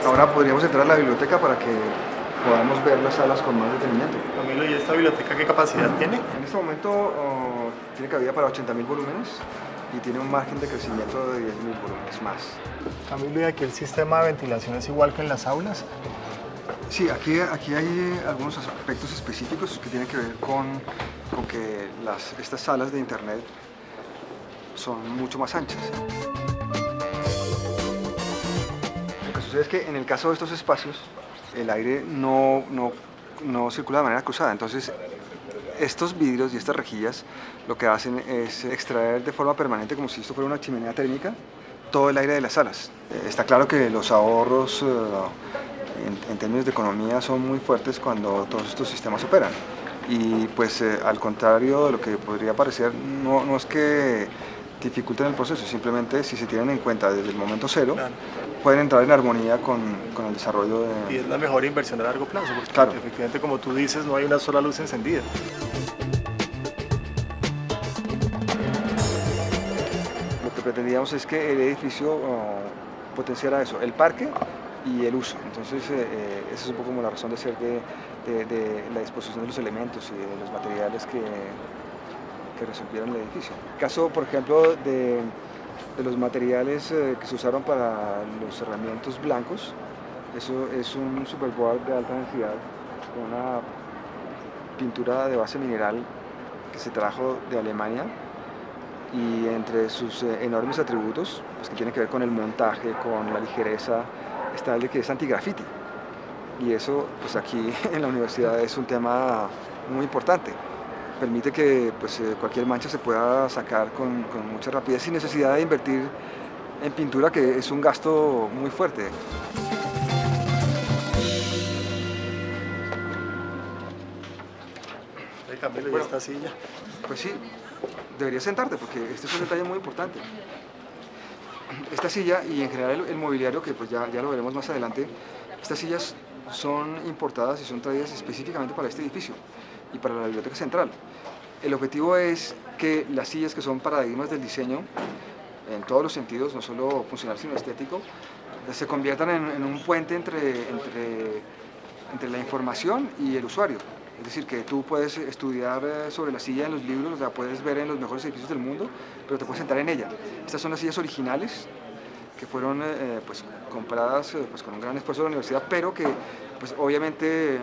Ahora podríamos entrar a la biblioteca para que podamos ver las salas con más detenimiento. Camilo, ¿y esta biblioteca qué capacidad tiene? En este momento tiene cabida para 80.000 volúmenes y tiene un margen de crecimiento de 10.000 volúmenes más. Camilo, ¿y aquí el sistema de ventilación es igual que en las aulas? Sí, aquí hay algunos aspectos específicos que tienen que ver con que estas salas de internet son mucho más anchas. Lo que sucede es que en el caso de estos espacios, el aire no circula de manera cruzada, entonces estos vidrios y estas rejillas lo que hacen es extraer de forma permanente, como si esto fuera una chimenea térmica, todo el aire de las salas. Está claro que los ahorros en términos de economía son muy fuertes cuando todos estos sistemas operan. Y pues al contrario de lo que podría parecer, no es que dificulten el proceso, simplemente si se tienen en cuenta desde el momento cero, claro, pueden entrar en armonía con el desarrollo de... Y es la mejor inversión a largo plazo, porque claro, efectivamente, como tú dices, no hay una sola luz encendida. Lo que pretendíamos es que el edificio potenciara eso, el parque y el uso. Entonces, esa es un poco como la razón de ser de la disposición de los elementos y de los materiales que resolvieron el edificio. El caso, por ejemplo, de los materiales que se usaron para los cerramientos blancos, eso es un superboard de alta densidad con una pintura de base mineral que se trajo de Alemania, y entre sus enormes atributos, pues, que tienen que ver con el montaje, con la ligereza, está el de que es anti-graffiti. Y eso, pues aquí en la universidad es un tema muy importante. Permite que pues, cualquier mancha se pueda sacar con mucha rapidez sin necesidad de invertir en pintura, que es un gasto muy fuerte. Camilo, ¿y esta silla? Pues sí, deberías sentarte porque este es un detalle muy importante. Esta silla y en general el mobiliario, que pues ya lo veremos más adelante, estas sillas son importadas y son traídas específicamente para este edificio y para la Biblioteca Central. El objetivo es que las sillas, que son paradigmas del diseño en todos los sentidos, no solo funcional sino estético, se conviertan en un puente entre la información y el usuario. Es decir, que tú puedes estudiar sobre la silla en los libros, la puedes ver en los mejores edificios del mundo, pero te puedes sentar en ella. Estas son las sillas originales que fueron pues, compradas pues, con un gran esfuerzo de la universidad, pero que pues, obviamente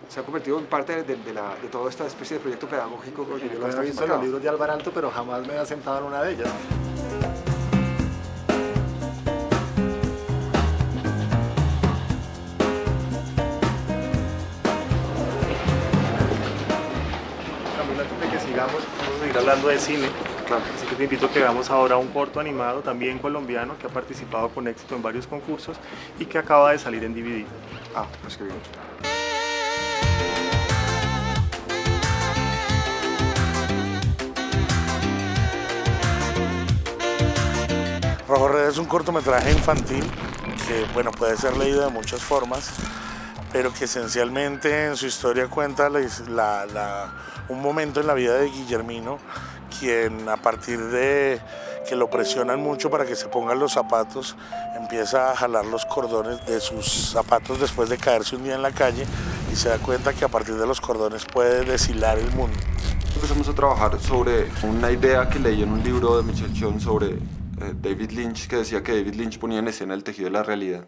se ha convertido en parte de toda esta especie de proyecto pedagógico. Yo lo había visto en los libros de Alvaralto, pero jamás me había sentado en una de ellas. Vamos a seguir hablando de cine, claro. Así que te invito a que veamos ahora un corto animado también colombiano que ha participado con éxito en varios concursos y que acaba de salir en DVD. Ah, pues qué bien. Rojo Red es un cortometraje infantil que bueno, puede ser leído de muchas formas, pero que esencialmente en su historia cuenta un momento en la vida de Guillermino, quien a partir de que lo presionan mucho para que se pongan los zapatos, empieza a jalar los cordones de sus zapatos después de caerse un día en la calle y se da cuenta que a partir de los cordones puede deshilar el mundo. Empezamos a trabajar sobre una idea que leí en un libro de Michel Chion sobre David Lynch, que decía que David Lynch ponía en escena el tejido de la realidad.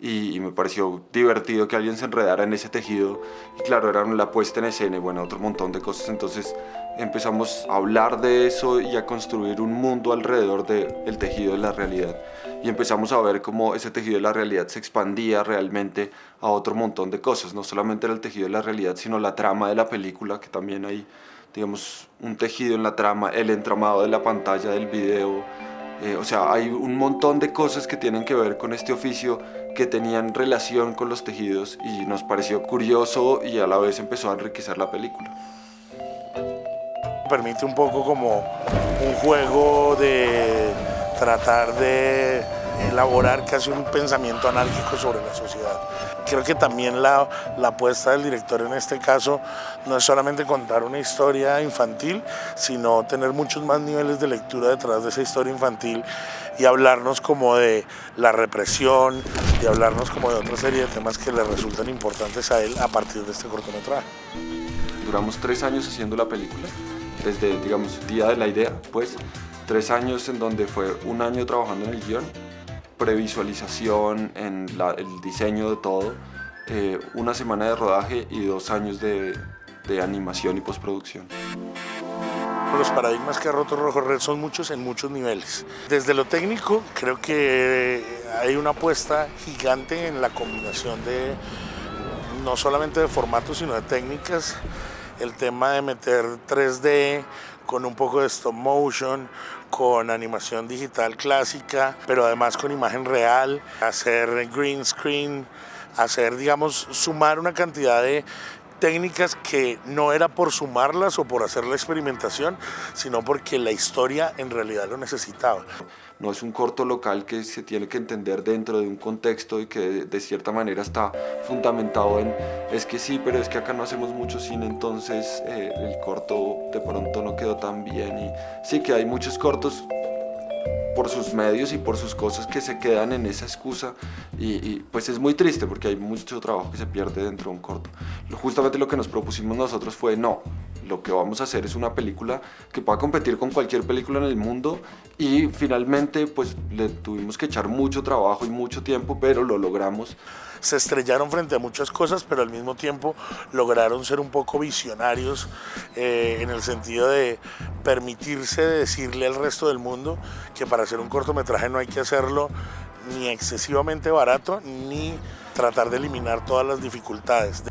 Y me pareció divertido que alguien se enredara en ese tejido, y claro, era la puesta en escena y bueno, otro montón de cosas. Entonces empezamos a hablar de eso y a construir un mundo alrededor del tejido de la realidad, y empezamos a ver cómo ese tejido de la realidad se expandía realmente a otro montón de cosas. No solamente era el tejido de la realidad, sino la trama de la película, que también hay, digamos, un tejido en la trama, el entramado de la pantalla del video. O sea, hay un montón de cosas que tienen que ver con este oficio que tenían relación con los tejidos, y nos pareció curioso y a la vez empezó a enriquecer la película. Permite un poco como un juego de tratar de elaborar casi un pensamiento anárquico sobre la sociedad. Creo que también la apuesta del director en este caso no es solamente contar una historia infantil, sino tener muchos más niveles de lectura detrás de esa historia infantil y hablarnos como de la represión y hablarnos como de otra serie de temas que le resultan importantes a él a partir de este cortometraje. Duramos 3 años haciendo la película, desde, digamos, día de la idea, pues 3 años en donde fue 1 año trabajando en el guión, previsualización, en el diseño de todo, 1 semana de rodaje y 2 años de animación y postproducción. Los paradigmas que ha roto Rojo Red son muchos en muchos niveles. Desde lo técnico, creo que hay una apuesta gigante en la combinación de no solamente de formatos, sino de técnicas. El tema de meter 3D con un poco de stop motion, con animación digital clásica, pero además con imagen real, hacer green screen, hacer, digamos, sumar una cantidad de técnicas que no era por sumarlas o por hacer la experimentación, sino porque la historia en realidad lo necesitaba. No es un corto local que se tiene que entender dentro de un contexto y que de cierta manera está fundamentado en es que sí, pero es que acá no hacemos mucho cine, entonces el corto de pronto no quedó tan bien. Y sí que hay muchos cortos por sus medios y por sus cosas que se quedan en esa excusa y pues es muy triste porque hay mucho trabajo que se pierde dentro de un corto. Justamente lo que nos propusimos nosotros fue no, lo que vamos a hacer es una película que pueda competir con cualquier película en el mundo y finalmente pues le tuvimos que echar mucho trabajo y mucho tiempo, pero lo logramos. Se estrellaron frente a muchas cosas, pero al mismo tiempo lograron ser un poco visionarios en el sentido de permitirse decirle al resto del mundo que para hacer un cortometraje no hay que hacerlo ni excesivamente barato ni tratar de eliminar todas las dificultades.